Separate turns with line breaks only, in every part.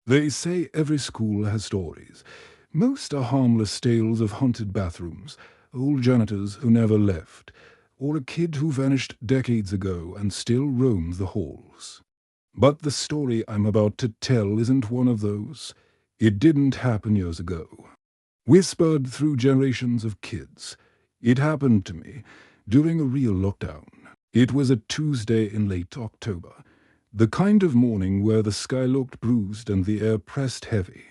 They say every school has stories. Most are harmless tales of haunted bathrooms, old janitors who never left, or a kid who vanished decades ago and still roams the halls. But the story I'm about to tell isn't one of those. It didn't happen years ago. Whispered through generations of kids. It happened to me during a real lockdown. It was a Tuesday in late October, the kind of morning where the sky looked bruised and the air pressed heavy,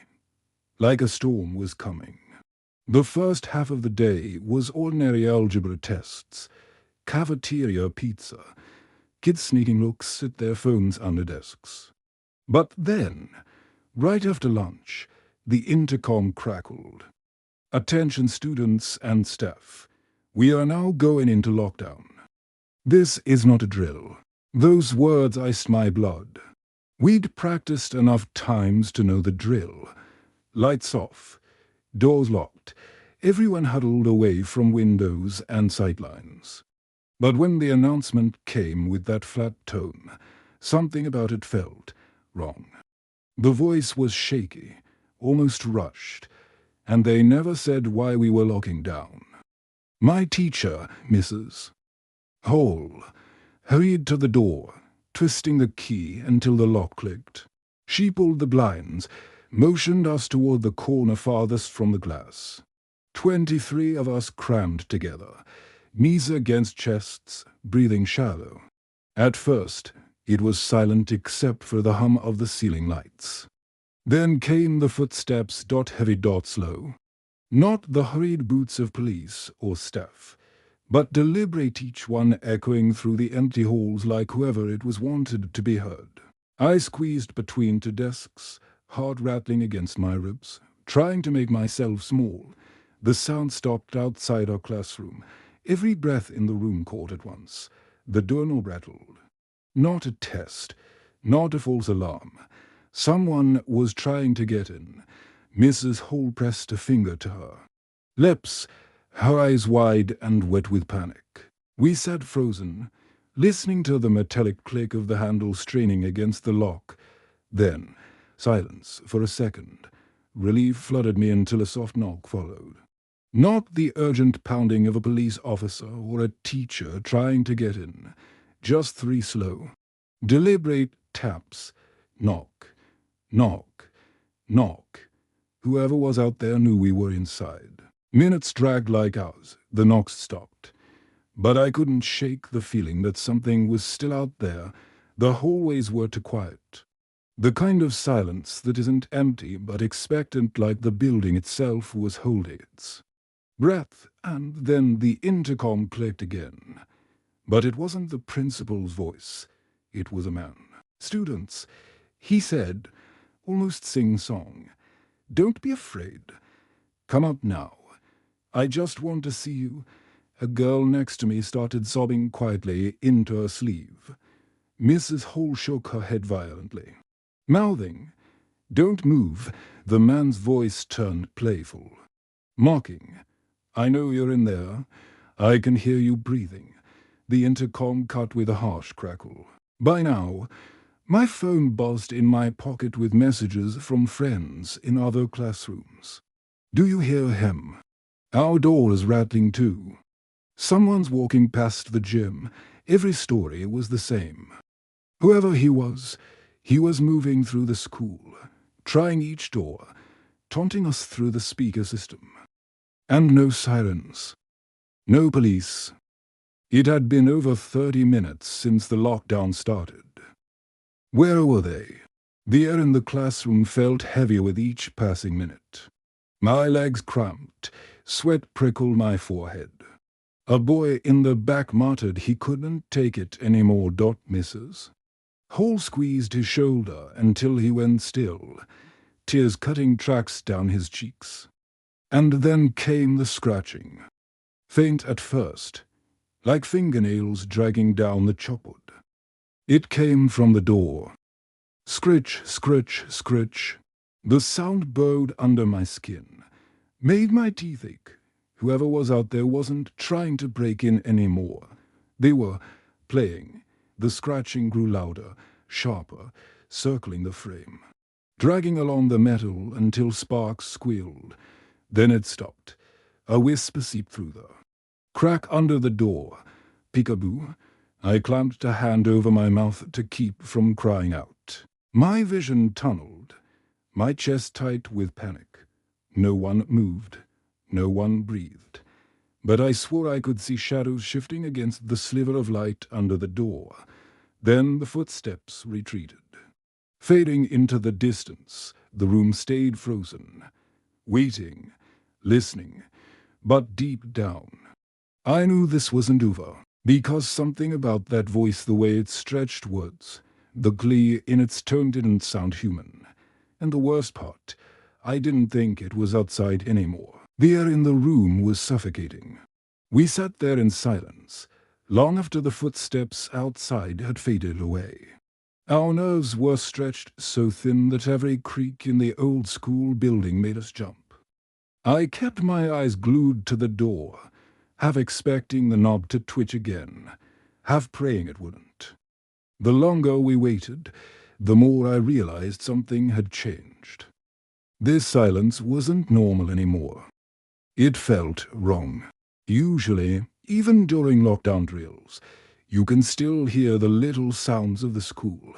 like a storm was coming. The first half of the day was ordinary algebra tests, cafeteria pizza, kids sneaking looks at their phones under desks. But then, right after lunch, the intercom crackled. Attention students and staff. We are now going into lockdown. This is not a drill. Those words iced my blood. We'd practiced enough times to know the drill. Lights off, doors locked, everyone huddled away from windows and sightlines. But when the announcement came with that flat tone, something about it felt wrong. The voice was shaky, almost rushed, and they never said why we were locking down. My teacher, Mrs. Hall, hurried to the door, twisting the key until the lock clicked. She pulled the blinds, motioned us toward the corner farthest from the glass. 23 of us crammed together, knees against chests, breathing shallow. At first, it was silent except for the hum of the ceiling lights. Then came the footsteps, heavy, slow. Not the hurried boots of police or staff, but deliberate, each one echoing through the empty halls like whoever it was wanted to be heard. I squeezed between two desks, heart rattling against my ribs, trying to make myself small. The sound stopped outside our classroom. Every breath in the room caught at once. The doorknob rattled. Not a test, not a false alarm. Someone was trying to get in. Mrs. Hall pressed a finger to her lips, her eyes wide and wet with panic. We sat frozen, listening to the metallic click of the handle straining against the lock. Then, silence for a second. Relief flooded me until a soft knock followed. Not the urgent pounding of a police officer or a teacher trying to get in. Just 3 slow, deliberate taps. Knock, knock, knock. Whoever was out there knew we were inside. Minutes dragged like hours. The knocks stopped. But I couldn't shake the feeling that something was still out there. The hallways were too quiet. The kind of silence that isn't empty but expectant, like the building itself was holding its breath. And then the intercom clicked again. But it wasn't the principal's voice. It was a man. "Students," he said, almost sing-song, "don't be afraid. Come up now. I just want to see you." A girl next to me started sobbing quietly into her sleeve. Mrs. Hall shook her head violently, mouthing, "Don't move." The man's voice turned playful, mocking. "I know you're in there. I can hear you breathing." The intercom cut with a harsh crackle. By now, my phone buzzed in my pocket with messages from friends in other classrooms. "Do you hear him? Our door is rattling too. Someone's walking past the gym." Every story was the same. Whoever he was moving through the school, trying each door, taunting us through the speaker system. And no sirens. No police. It had been over 30 minutes since the lockdown started. Where were they? The air in the classroom felt heavier with each passing minute. My legs cramped, sweat prickled my forehead. A boy in the back muttered he couldn't take it anymore. Mrs. Hall squeezed his shoulder until he went still, tears cutting tracks down his cheeks. And then came the scratching. Faint at first, like fingernails dragging down the chopwood. It came from the door. Scritch, scritch, scritch. The sound burrowed under my skin, made my teeth ache. Whoever was out there wasn't trying to break in anymore. They were playing. The scratching grew louder, sharper, circling the frame. dragging along the metal until sparks squealed. Then it stopped. A whisper seeped through the crack under the door. Peekaboo. I clamped a hand over my mouth to keep from crying out. My vision tunneled, my chest tight with panic. No one moved. No one breathed. But I swore I could see shadows shifting against the sliver of light under the door. Then the footsteps retreated. Fading into the distance, the room stayed frozen. Waiting, listening, but deep down, I knew this wasn't over. Because something about that voice, the way it stretched words, the glee in its tone didn't sound human. And the worst part, I didn't think it was outside anymore. The air in the room was suffocating. We sat there in silence, long after the footsteps outside had faded away. Our nerves were stretched so thin that every creak in the old school building made us jump. I kept my eyes glued to the door, half expecting the knob to twitch again, half praying it wouldn't. The longer we waited, the more I realized something had changed. This silence wasn't normal anymore. It felt wrong. Usually, even during lockdown drills, you can still hear the little sounds of the school,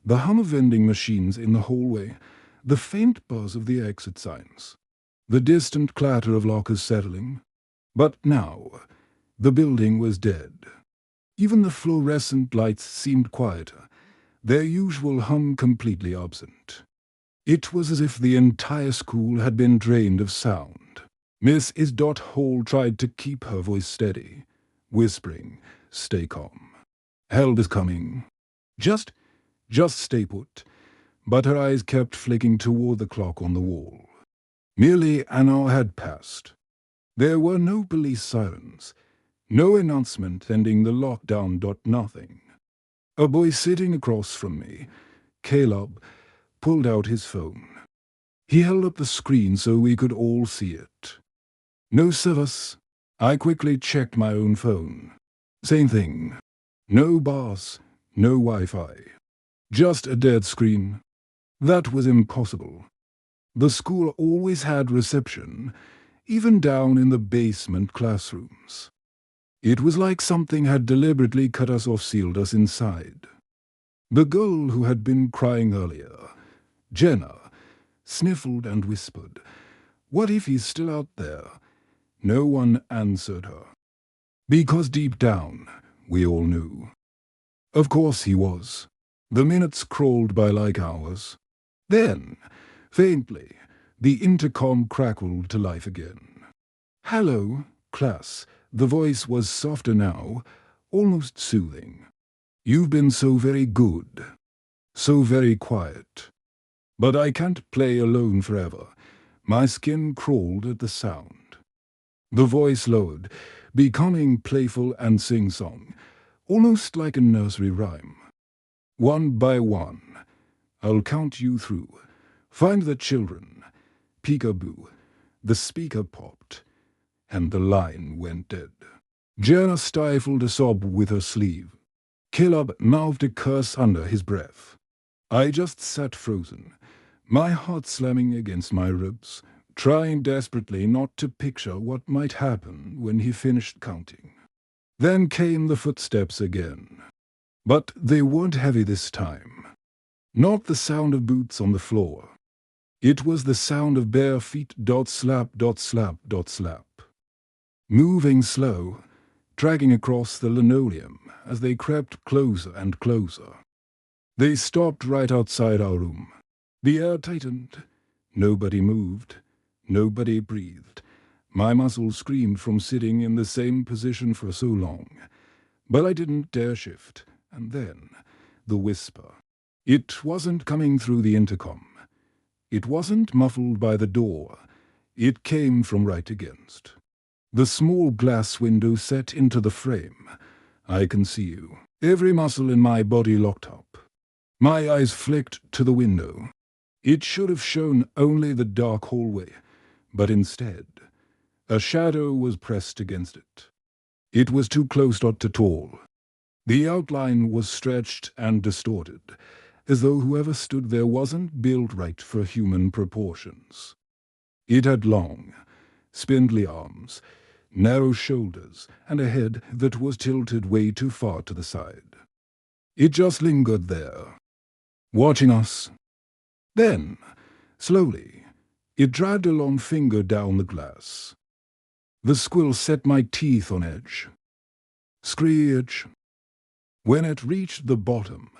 the hum of vending machines in the hallway, the faint buzz of the exit signs, the distant clatter of lockers settling. But now, the building was dead. Even the fluorescent lights seemed quieter, their usual hum completely absent. It was as if the entire school had been drained of sound. Mrs. Hall tried to keep her voice steady, whispering, "Stay calm. Help is coming. Just stay put." But her eyes kept flicking toward the clock on the wall. Nearly an hour had passed. There were no police sirens, no announcement ending the lockdown. Nothing. A boy sitting across from me, Caleb, pulled out his phone. He held up the screen so we could all see it. No service. I quickly checked my own phone. Same thing. No bars, no Wi-Fi. Just a dead screen. That was impossible. The school always had reception, even down in the basement classrooms. It was like something had deliberately cut us off, sealed us inside. The girl who had been crying earlier, Jenna, sniffled and whispered, "What if he's still out there?" No one answered her. Because deep down, we all knew. Of course he was. The minutes crawled by like hours. Then, faintly, the intercom crackled to life again. "Hello, class." The voice was softer now, almost soothing. "You've been so very good, so very quiet. But I can't play alone forever." My skin crawled at the sound. The voice lowered, becoming playful and sing-song, almost like a nursery rhyme. "One by one, I'll count you through. Find the children. Peekaboo." The speaker popped, and the line went dead. Jenna stifled a sob with her sleeve. Caleb mouthed a curse under his breath. I just sat frozen, my heart slamming against my ribs, trying desperately not to picture what might happen when he finished counting. Then came the footsteps again. But they weren't heavy this time. Not the sound of boots on the floor. It was the sound of bare feet. Slap, slap, slap. Moving slow, dragging across the linoleum as they crept closer and closer. They stopped right outside our room. The air tightened. Nobody moved. Nobody breathed. My muscles screamed from sitting in the same position for so long. But I didn't dare shift. And then, the whisper. It wasn't coming through the intercom. It wasn't muffled by the door. It came from right against. The small glass window set into the frame. "I can see you." Every muscle in my body locked up. My eyes flicked to the window. It should have shown only the dark hallway, but instead, a shadow was pressed against it. It was too close, not at all. The outline was stretched and distorted, as though whoever stood there wasn't built right for human proportions. It had long, spindly arms, narrow shoulders, and a head that was tilted way too far to the side. It just lingered there, watching us. Then, slowly, it dragged a long finger down the glass. The squill set my teeth on edge. Screech. When it reached the bottom,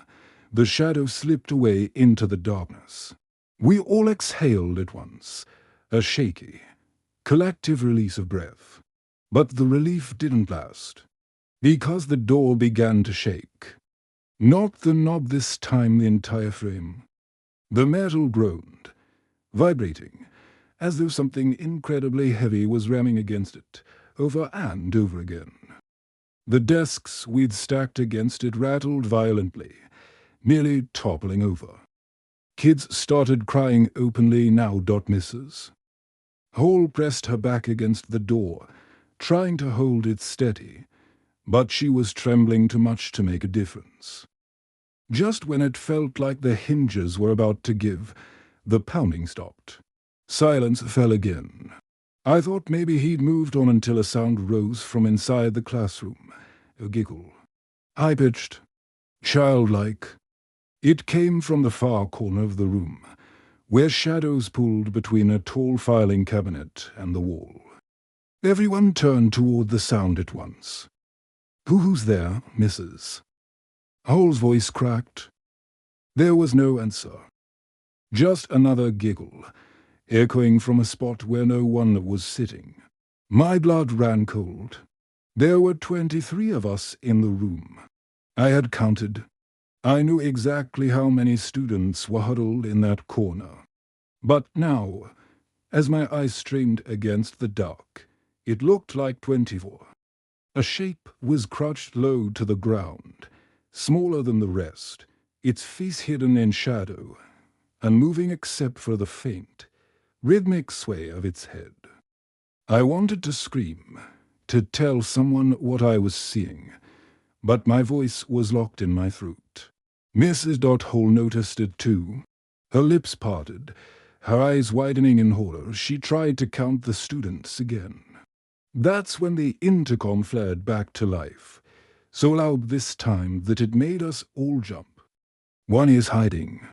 the shadow slipped away into the darkness. We all exhaled at once, a shaky, collective release of breath. But the relief didn't last, because the door began to shake. Not the knob this time, the entire frame. The metal groaned, vibrating, as though something incredibly heavy was ramming against it, over and over again. The desks we'd stacked against it rattled violently, nearly toppling over. Kids started crying openly, now misses. Hall pressed her back against the door, trying to hold it steady, but she was trembling too much to make a difference. Just when it felt like the hinges were about to give, the pounding stopped. Silence fell again. I thought maybe he'd moved on until a sound rose from inside the classroom, a giggle. High-pitched, childlike. It came from the far corner of the room, where shadows pooled between a tall filing cabinet and the wall. Everyone turned toward the sound at once. "Who's there, Mrs.?" Hall's voice cracked. There was no answer. Just another giggle, echoing from a spot where no one was sitting. My blood ran cold. There were 23 of us in the room. I had counted. I knew exactly how many students were huddled in that corner. But now, as my eyes strained against the dark, it looked like 24. A shape was crouched low to the ground, smaller than the rest, its face hidden in shadow, unmoving except for the faint, rhythmic sway of its head. I wanted to scream, to tell someone what I was seeing, but my voice was locked in my throat. Mrs. Hall noticed it too. Her lips parted, her eyes widening in horror. She tried to count the students again. That's when the intercom flared back to life, so loud this time that it made us all jump. One is hiding.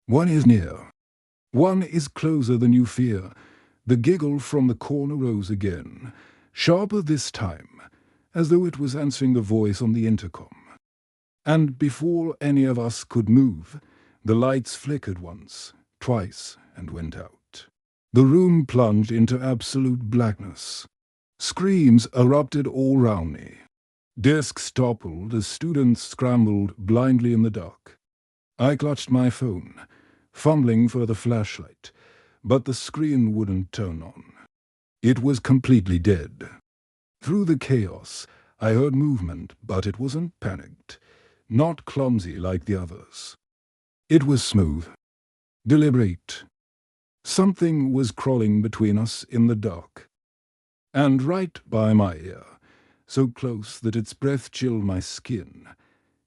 One is near. One is closer than you fear. The giggle from the corner rose again, sharper this time, as though it was answering the voice on the intercom. And before any of us could move, the lights flickered once, twice, and went out. The room plunged into absolute blackness. Screams erupted all round me. Desks toppled as students scrambled blindly in the dark. I clutched my phone, fumbling for the flashlight, but the screen wouldn't turn on. It was completely dead. Through the chaos, I heard movement, but it wasn't panicked, not clumsy like the others. It was smooth, deliberate. Something was crawling between us in the dark. And right by my ear, so close that its breath chilled my skin,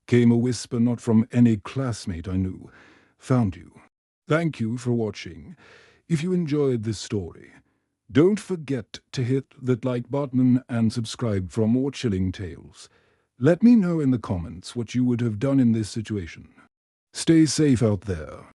came a whisper not from any classmate I knew. "Found you. Thank you for watching. If you enjoyed this story, don't forget to hit that like button and subscribe for more chilling tales. Let me know in the comments what you would have done in this situation. Stay safe out there.